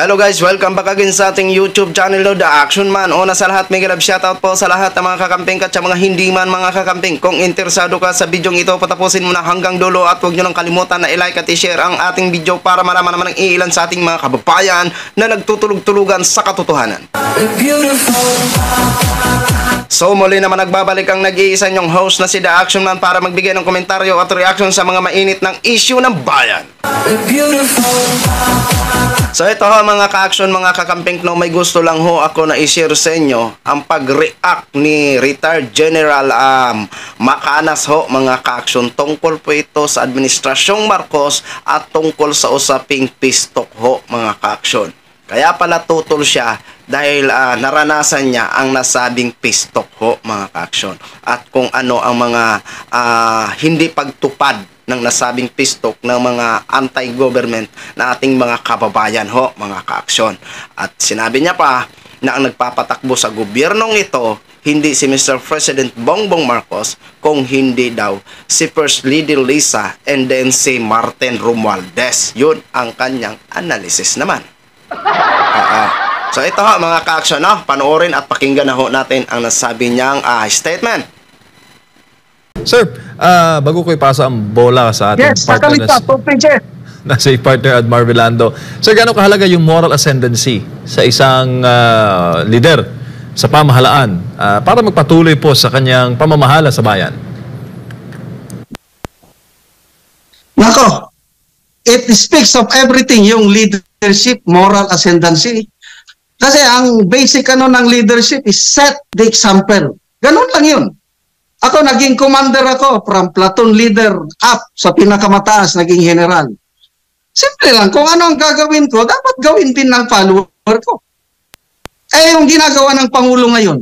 Hello guys, welcome back again sa ating YouTube channel, The Action Man. Una sa lahat, mega love shoutout po sa lahat ng mga kakamping at sa mga hindi man mga kakamping. Kung interesado ka sa video ito, patapusin mo na hanggang dulo at huwag nyo nang kalimutan na i-like at i-share ang ating video para malaman naman ng iilan sa ating mga kababayan na nagtutulog-tulugan sa katotohanan. So muli naman nagbabalik ang nag-iisa nyong host na si The Action Man para magbigay ng komentaryo at reaction sa mga mainit ng issue ng bayan. So ito ho mga ka-action, mga kakamping, no, may gusto lang ho ako na i-share sa inyo ang pag-react ni retired General Macanas ho mga ka-action. Tungkol po ito sa Administrasyong Marcos at tungkol sa usaping pistok ho mga ka-action. Kaya pala tutol siya dahil naranasan niya ang nasabing pistok ho mga ka-action. At kung ano ang mga hindi pagtupad ng nasabing pistok ng mga anti-government na ating mga kababayan ho mga ka-aksyon. At sinabi niya pa na ang nagpapatakbo sa gobyernong ito hindi si Mr. President Bongbong Marcos, kung hindi daw si First Lady Lisa and then si Martin Romualdez. Yun ang kanyang analysis naman. So ito ho mga ka-aksyon, no? Panoorin at pakinggan na ho natin ang nasabi niyang statement. Sir, bago ko ipasa ang bola sa ating partner na si partner Admar Vilando. Sir, gaano kahalaga yung moral ascendancy sa isang leader sa pamahalaan para magpatuloy po sa kanyang pamamahala sa bayan? Nako, it speaks of everything, yung leadership, moral ascendancy. Kasi ang basic ng leadership is set the example. Ganun lang yun. Ako, naging commander ako from platoon leader up sa pinakamataas, naging general. Simple lang, kung ano ang gagawin ko, dapat gawin din ng follower ko. Eh, yung ginagawa ng Pangulo ngayon,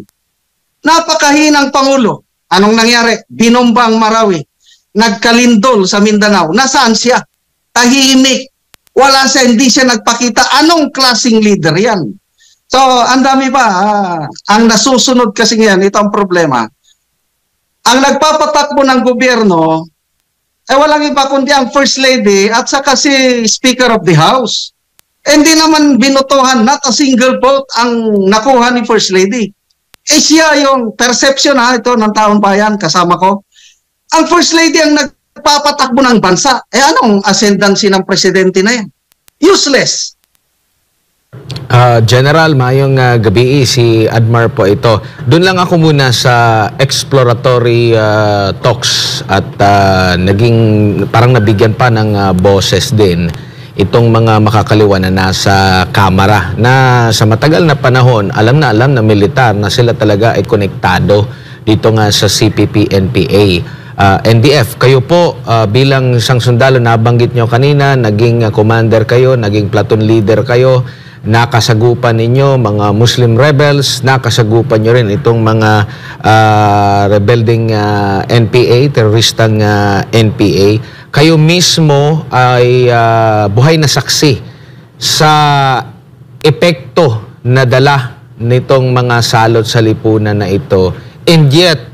napakahinang Pangulo. Anong nangyari? Binombang Marawi. Nagkalindol sa Mindanao. Nasaan siya? Tahimik. Wala siya, hindi siya nagpakita. Anong klaseng leader yan? So, ang dami pa. Ang nasusunod kasi yan, ito ang problema. Ang nagpapatakbo ng gobyerno, walang iba kundi ang First Lady at saka si Speaker of the House. Hindi naman binutuhan, not a single vote ang nakuha ni First Lady. Siya yung perception ito ng taong bayan, kasama ko. Ang First Lady ang nagpapatakbo ng bansa. Anong ascendancy ng presidente na yan? Useless. General, mayong gabi, si Admar po ito. Doon lang ako muna sa exploratory talks at naging parang nabigyan pa ng boses din itong mga makakaliwa na nasa kamera na sa matagal na panahon, alam na militar na sila talaga ay konektado dito nga sa CPP-NPA. NDF, kayo po bilang isang sundalo, nabanggit nyo kanina, naging commander kayo, naging platoon leader kayo, nakasagupan ninyo mga Muslim rebels, nakasagupan nyo rin itong mga rebelding NPA, teroristang NPA. Kayo mismo ay buhay na saksi sa epekto na dala nitong mga salot sa lipunan na ito. And yet,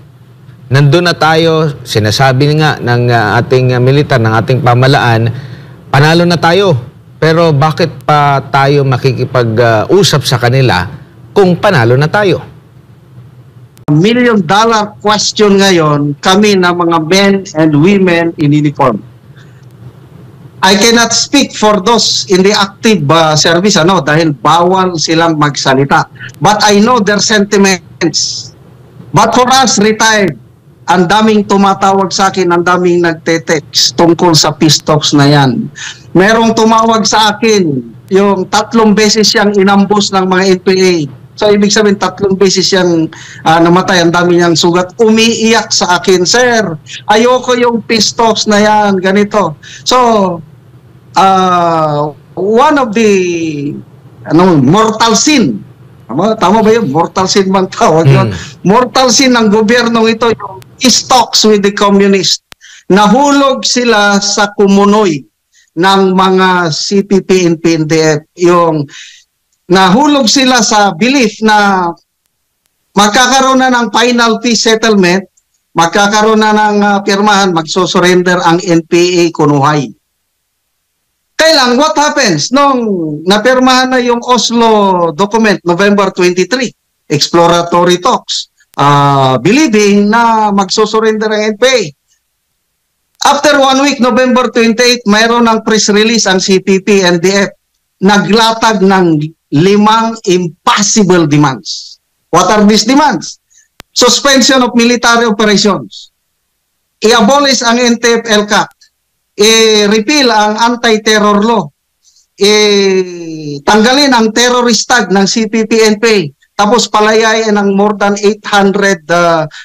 nandun na tayo, sinasabi nga ng ating militar, ng ating pamalaan, panalo na tayo. Pero bakit pa tayo makikipag-usap sa kanila kung panalo na tayo? $1 million question ngayon, kami na mga men and women in uniform. I cannot speak for those in the active service, dahil bawal silang magsalita. But I know their sentiments. But for us, retired, ang daming tumatawag sa akin, ang daming nagte-text tungkol sa pistoks na yan. Merong tumawag sa akin, yung 3 beses siyang inambos ng mga NPA. So, ibig sabihin, 3 beses siyang namatay, ang dami niyang sugat. Umiiyak sa akin, sir, ayoko yung pistoks na yan, ganito. So, one of the mortal sin, tama ba yun? Mortal sin bang tawag yun? Mortal sin ng gobyernong ito, yung stocks with the communist. Nahulog sila sa kumunoy ng mga CPP and PNDF. Yung nahulog sila sa belief na magkakaroon na ng final peace settlement, magkakaroon na ng pirmahan, magsusurrender ang NPA Kunuhay. Kailan, what happens nung napirmahan na yung Oslo document, November 23, exploratory talks, believing na magsusurrender ang NPA. After 1 week, November 28, mayroon ng press release ang CPP, NDF, naglatag ng 5 impossible demands. What are these demands? Suspension of military operations, i-abolish ang NTF-ELCAC, i-repeal ang anti-terror law, tanggalin ang terrorist tag ng CPP-NPA, tapos palayain ang more than 800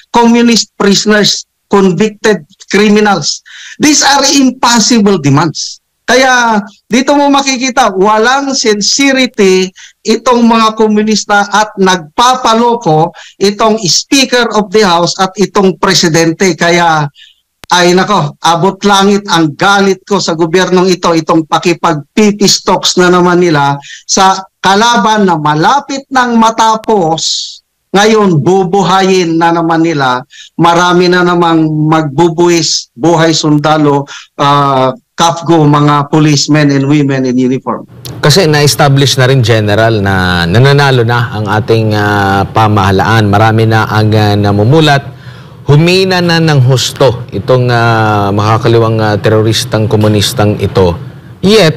communist prisoners, convicted criminals. These are impossible demands. Kaya dito mo makikita, walang sincerity itong mga komunista at nagpapaloko itong Speaker of the House at itong Presidente. Kaya ay nako, abot langit ang galit ko sa gobyernong ito, itong pakipag-pipistoks na naman nila sa kalaban na malapit nang matapos. Ngayon, bubuhayin na naman nila, marami na namang magbubuwis, buhay sundalo, kapgo, mga policemen and women in uniform. Kasi na-establish na rin, General, na nananalo na ang ating pamahalaan. Marami na ang namumulat. Humina na ng husto itong makakaliwang teroristang komunistang ito. Yet,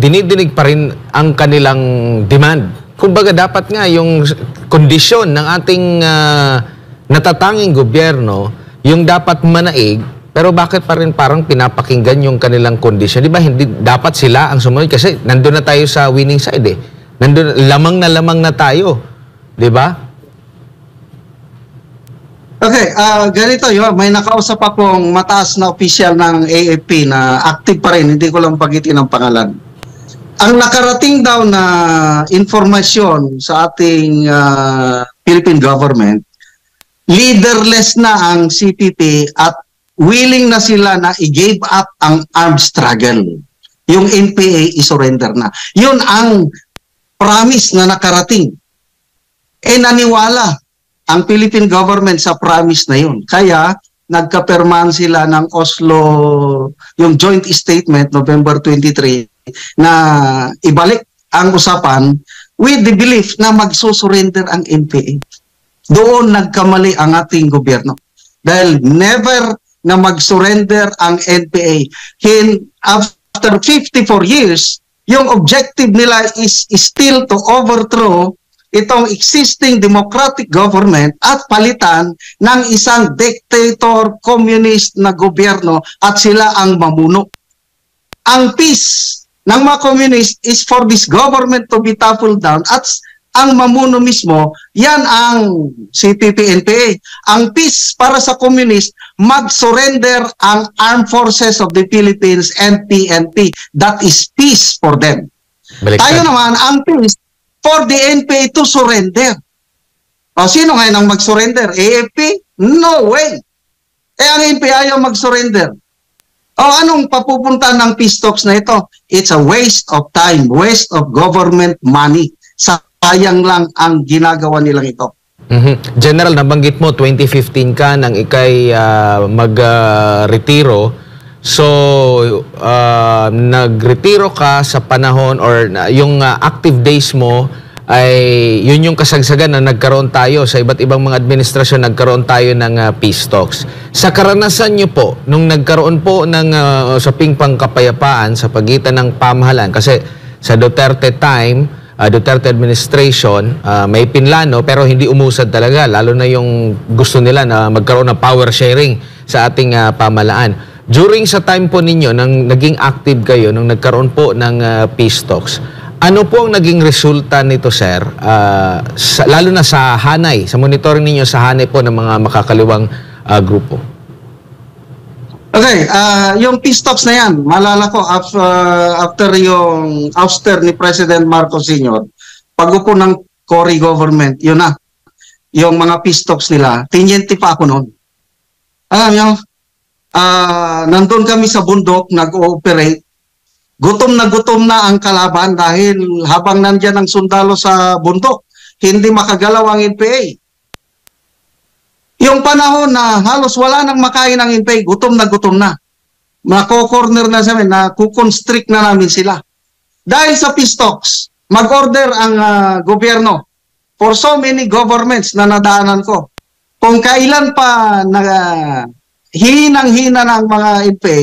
dinidinig pa rin ang kanilang demand. Kumbaga dapat nga yung kondisyon ng ating natatanging gobyerno, yung dapat manaig, pero bakit pa rin parang pinapakinggan yung kanilang kondisyon? Di ba hindi dapat sila ang sumunod? Kasi nandun na tayo sa winning side eh. Nandun, lamang na tayo. Di ba? Okay, ganito yun. May nakausap akong mataas na opisyal ng AFP na active pa rin, hindi ko lang bagitin ang pangalan. Ang nakarating daw na informasyon sa ating Philippine government, leaderless na ang CPP at willing na sila na i-give up ang armed struggle. Yung NPA i-surrender na. Yun ang promise na nakarating. Naniwala ang Philippine government sa promise na yun. Kaya nagkapirmahan sila ng Oslo, yung joint statement, November 23, na ibalik ang usapan with the belief na magsusurrender ang NPA. Doon nagkamali ang ating gobyerno. Dahil never na mag-surrender ang NPA. After 54 years, yung objective nila is still to overthrow itong existing democratic government at palitan ng isang dictator, communist na gobyerno at sila ang mamuno. Ang peace ng mga communist is for this government to be toppled down at ang mamuno mismo, yan ang CPP-NPA. Ang peace para sa communist, mag-surrender ang Armed Forces of the Philippines and PNP. That is peace for them. Baliktad. Tayo naman, ang peace for the NPA to surrender. O, sino ngayon ang mag-surrender? AFP? No way! Ang NPA ayaw mag-surrender. O, anong papupunta ng peace talks na ito? It's a waste of time, waste of government money. Sayang lang ang ginagawa nilang ito. General, nabanggit mo, 2015 ka nang ikay mag-retiro. So, nagretiro ka sa panahon or yung active days mo ay yun yung kasagsagan na nagkaroon tayo sa iba't ibang mga administrasyon, nagkaroon tayo ng peace talks. Sa karanasan nyo po, nung nagkaroon po ng usaping pangkapayapaan sa pagitan ng pamahalaan, kasi sa Duterte time, Duterte administration, may pinlano pero hindi umusad talaga, lalo na yung gusto nila na magkaroon ng power sharing sa ating pamahalaan. During sa time po ninyo, nang naging active kayo, nung nagkaroon po ng peace talks, ano po ang naging resulta nito, sir? Lalo na sa Hanay, sa monitoring ninyo sa Hanay po ng mga makakaliwang grupo. Okay, yung peace talks na yan, maalala ko after yung ouster ni President Marcos Sr., pag-upo ng Cory government, yun na, yung mga peace talks nila, tinyente pa ako noon. Alam nyo, nandun kami sa bundok, nag-ooperate, gutom na ang kalaban dahil habang nandyan ang sundalo sa bundok, hindi makagalaw ang NPA. Yung panahon na halos wala nang makain ng NPA, gutom na. Mako-corner na sa amin, na kukonstrict na namin sila. Dahil sa peace talks, mag-order ang gobyerno for so many governments na nadaanan ko. Kung kailan pa hinang-hina ng mga NPA,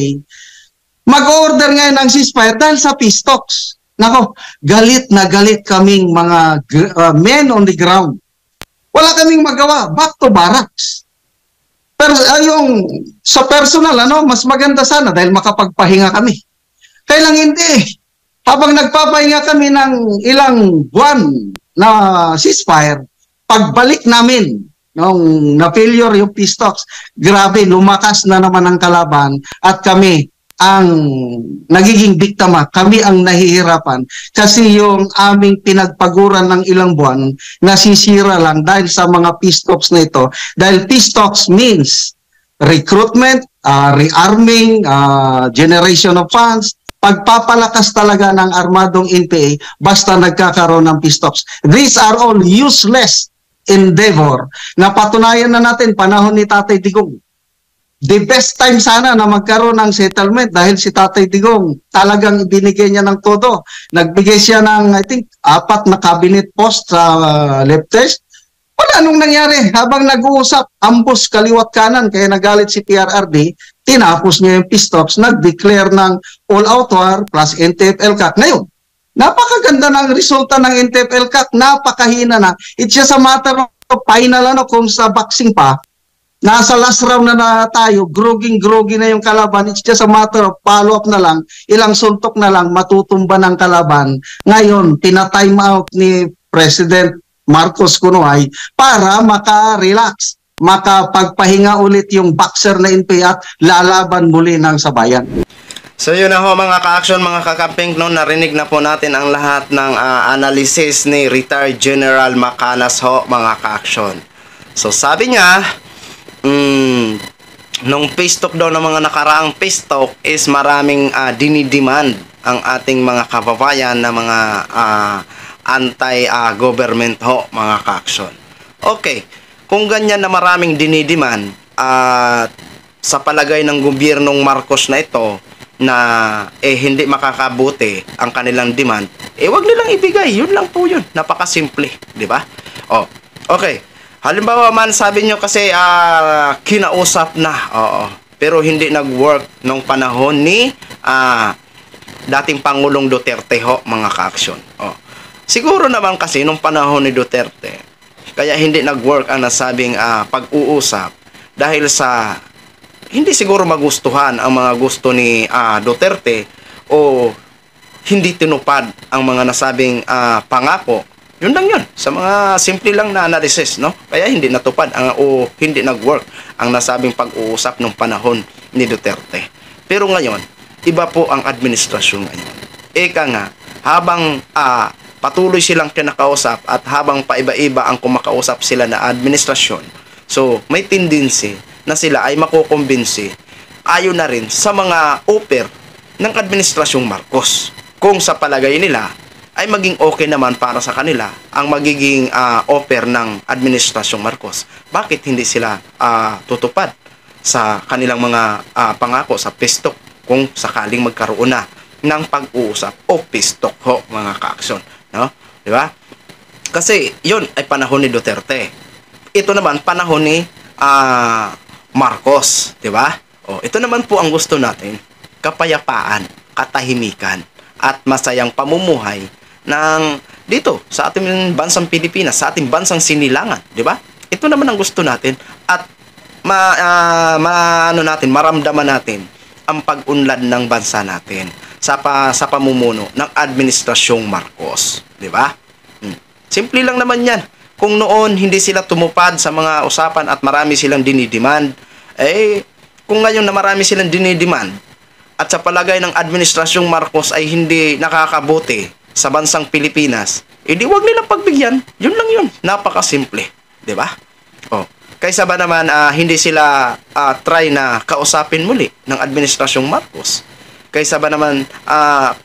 mag-order ngayon ng ceasefire dahil sa peace talks. Nako, galit na galit kaming mga men on the ground. Wala kaming magawa, back to barracks. Pero yung sa personal, mas maganda sana dahil makapagpahinga kami. Kaya lang hindi. Habang nagpapahinga kami ng ilang buwan na ceasefire, pagbalik namin, nung na-failure yung peace talks, grabe, lumakas na naman ang kalaban at kami ang nagiging biktima, kami ang nahihirapan kasi yung aming pinagpaguran ng ilang buwan nasisira lang dahil sa mga peace talks na ito. Dahil peace talks means recruitment, rearming, generation of funds, pagpapalakas talaga ng armadong NPA basta nagkakaroon ng peace talks. These are all useless endeavor. Napatunayan na natin panahon ni Tatay Digong. The best time sana na magkaroon ng settlement dahil si Tatay Digong talagang ibinigay niya ng todo. Nagbigay siya ng, I think, 4 na cabinet post sa leftist. Wala nung nangyari. Habang nag-uusap, ambos kaliwat kanan, kaya nagalit si PRRD, tinapos niya yung peace talks, nag-declare ng all-out war plus NTF-ELCAC. Ngayon, napakaganda ng resulta ng NTF-ELCAC, napakahina na. It's just a matter of final kung sa boxing pa, nasa last round na tayo, groging-grogi na yung kalaban. It's just a matter of follow-up na lang, ilang suntok na lang, matutumba ng kalaban. Ngayon, tina-time out ni President Marcos Kunoy para maka-relax, makapagpahinga ulit yung boxer na NPA at lalaban muli ng sabayan. So yun na ho mga ka-action, mga kakamping, narinig na po natin ang lahat ng analysis ni Retired General Macanas ho mga ka-action. So sabi niya, nung peace talk daw ng mga nakaraang peace talk is maraming dinidemand ang ating mga kababayan na mga anti-government ho mga ka-action. Okay, kung ganyan na maraming dinidemand sa palagay ng gobyernong Marcos na ito na hindi makakabuti ang kanilang demand, wag nilang ibigay, yun lang po yun, napakasimple, di ba? Okay. Halimbawa man sabi nyo kasi kinausap na, pero hindi nag-work nung panahon ni dating Pangulong Duterte ho mga ka-action. Siguro naman kasi nung panahon ni Duterte, kaya hindi nag-work ang nasabing pag-uusap dahil sa hindi siguro magustuhan ang mga gusto ni Duterte o hindi tinupad ang mga nasabing pangako. Yun lang yun. Sa mga simple lang na analysis, no? Kaya hindi natupad o hindi nag-work ang nasabing pag-uusap nung panahon ni Duterte. Pero ngayon, iba po ang administrasyon ngayon. Eka nga, habang patuloy silang kinakausap at habang paiba-iba ang kumakausap sila na administrasyon, so may tendency na sila ay makukumbinsi ayon na rin sa mga offer ng administrasyong Marcos. Kung sa palagay nila ay maging okay naman para sa kanila ang magiging offer ng administrasyong Marcos. Bakit hindi sila tutupad sa kanilang mga pangako sa peace talk kung sakaling magkaroon na ng pag-uusap o peace talk ho mga ka-action, no? Di ba? Kasi yun ay panahon ni Duterte. Ito naman panahon ni Marcos, di ba? Ito naman po ang gusto natin, kapayapaan, katahimikan at masayang pamumuhay ng dito sa ating bansang Pilipinas, sa ating bansang sinilangan, di ba? Ito naman ang gusto natin at maramdaman natin ang pag-unlad ng bansa natin sa pamumuno ng administrasyong Marcos, di ba? Simple lang naman 'yan. Kung noon hindi sila tumupad sa mga usapan at marami silang dinidemand, kung ngayon na marami silang dinidemand at sa palagay ng administrasyong Marcos ay hindi nakakabuti sa bansang Pilipinas, di wag nilang pagbigyan. Yun lang yun. Napakasimple. Di ba? Kaysa ba naman hindi sila try na kausapin muli ng administrasyong Marcos? Kaysa ba naman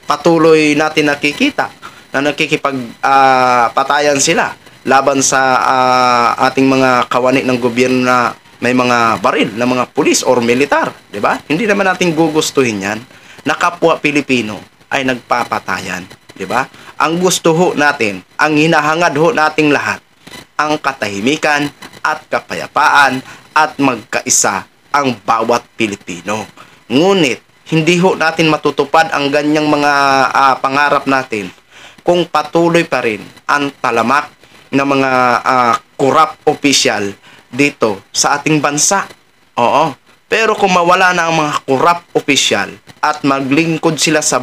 patuloy natin nakikita na nakikipagpatayan sila laban sa ating mga kawani ng gobyerno na may mga baril na mga pulis or militar, di ba? Hindi naman natin gugustuhin yan na kapwa Pilipino ay nagpapatayan, di ba? Ang gusto ho natin, ang hinahangad ho nating lahat, ang katahimikan at kapayapaan at magkaisa ang bawat Pilipino. Ngunit, hindi ho natin matutupad ang ganyang mga pangarap natin kung patuloy pa rin ang talamak ng mga corrupt official dito sa ating bansa. Oo. Pero kung mawala na ang mga corrupt official at maglingkod sila sa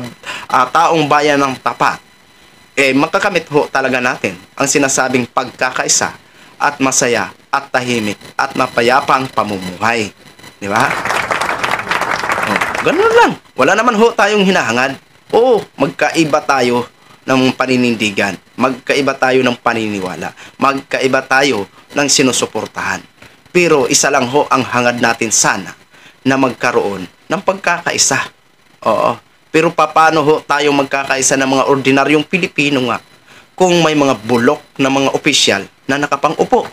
taong bayan ng tapat, makakamit ho talaga natin ang sinasabing pagkakaisa at masaya at tahimik at mapayapa ang pamumuhay. Di ba? Ganun lang. Wala naman ho tayong hinahangad. Oo, magkaiba tayo ng paninindigan. Magkaiba tayo ng paniniwala. Magkaiba tayo ng sinusuportahan. Pero isa lang ho ang hangad natin sana na magkaroon ng pagkakaisa. Oo. Pero paano ho tayo magkakaisa ng mga ordinaryong Pilipino nga kung may mga bulok na mga opisyal na nakapang-upo?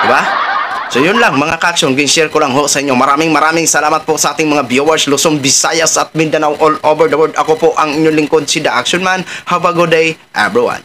Diba? So yun lang mga ka-action, share ko lang ho sa inyo. Maraming salamat po sa ating mga viewers Luzon, Visayas at Mindanao all over the world. Ako po ang inyong lingkod, si The Action Man. Have a good day, everyone.